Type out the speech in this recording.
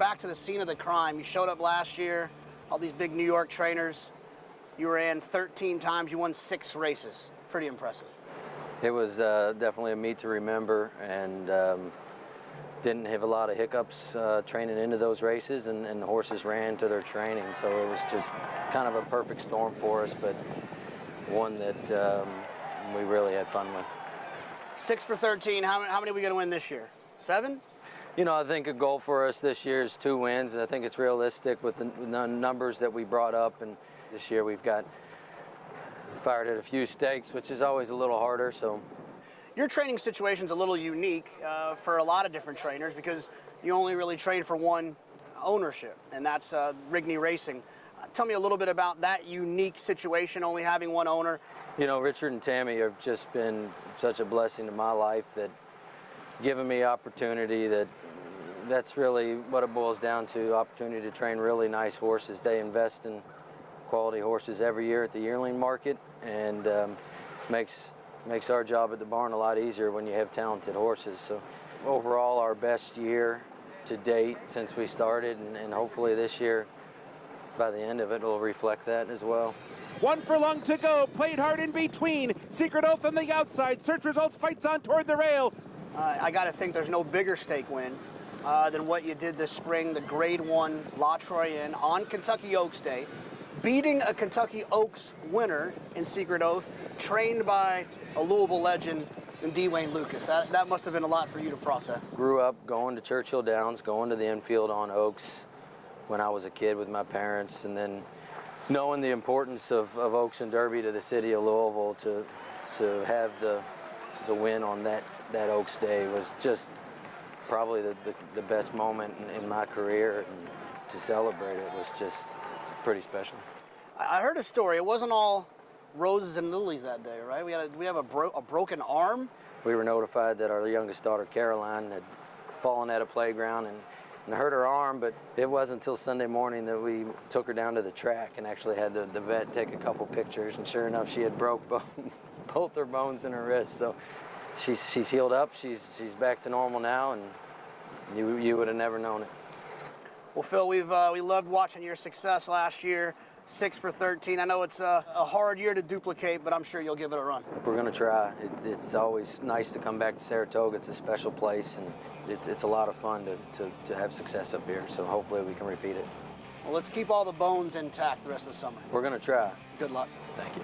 back to the scene of the crime. You showed up last year, all these big New York trainers. You ran 13 times, you won 6 races. Pretty impressive. It was definitely a meet to remember, and didn't have a lot of hiccups training into those races, and the horses ran to their training, so it was just kind of a perfect storm for us, but one that we really had fun with. 6 for 13, how many are we going to win this year? 7? You know, I think a goal for us this year is 2 wins, and I think it's realistic with the numbers that we brought up, and this year we've got fired at a few stakes, which is always a little harder. So your training situation's a little unique for a lot of different trainers because you only really train for one ownership, and that's Rigney Racing. Tell me a little bit about that unique situation, only having one owner. You know, Richard and Tammy have just been such a blessing to my life, that given me opportunity, that's really what it boils down to, opportunity to train really nice horses. They invest in quality horses every year at the yearling market, and makes our job at the barn a lot easier when you have talented horses. So overall, our best year to date since we started, and hopefully this year, by the end of it, will reflect that as well. 1 furlong to go, played hard in between. Secret Oath on the outside, Search Results fights on toward the rail. I got to think there's no bigger stake win than what you did this spring, the Grade 1 La Troyenne on Kentucky Oaks Day, beating a Kentucky Oaks winner in Secret Oath, trained by a Louisville legend in D. Wayne Lucas. That must have been a lot for you to process. Grew up going to Churchill Downs, going to the infield on Oaks when I was a kid with my parents, and then knowing the importance of Oaks and Derby to the city of Louisville, to have the win on that Oaks Day was just probably the best moment in my career, and to celebrate it was just pretty special. I heard a story. It wasn't all roses and lilies that day, right? We have a broken arm. We were notified that our youngest daughter, Caroline, had fallen at a playground and hurt her arm, but it wasn't until Sunday morning that we took her down to the track and actually had the vet take a couple pictures, and sure enough, she had broke both her bones in her wrist. So she's healed up, she's back to normal now, and you would have never known it. Well, Phil, we loved watching your success last year, 6 for 13. I know it's a hard year to duplicate, but I'm sure you'll give it a run. We're going to try. It's always nice to come back to Saratoga. It's a special place, and it's a lot of fun to have success up here, so hopefully we can repeat it. Well, let's keep all the bones intact the rest of the summer. We're going to try. Good luck. Thank you.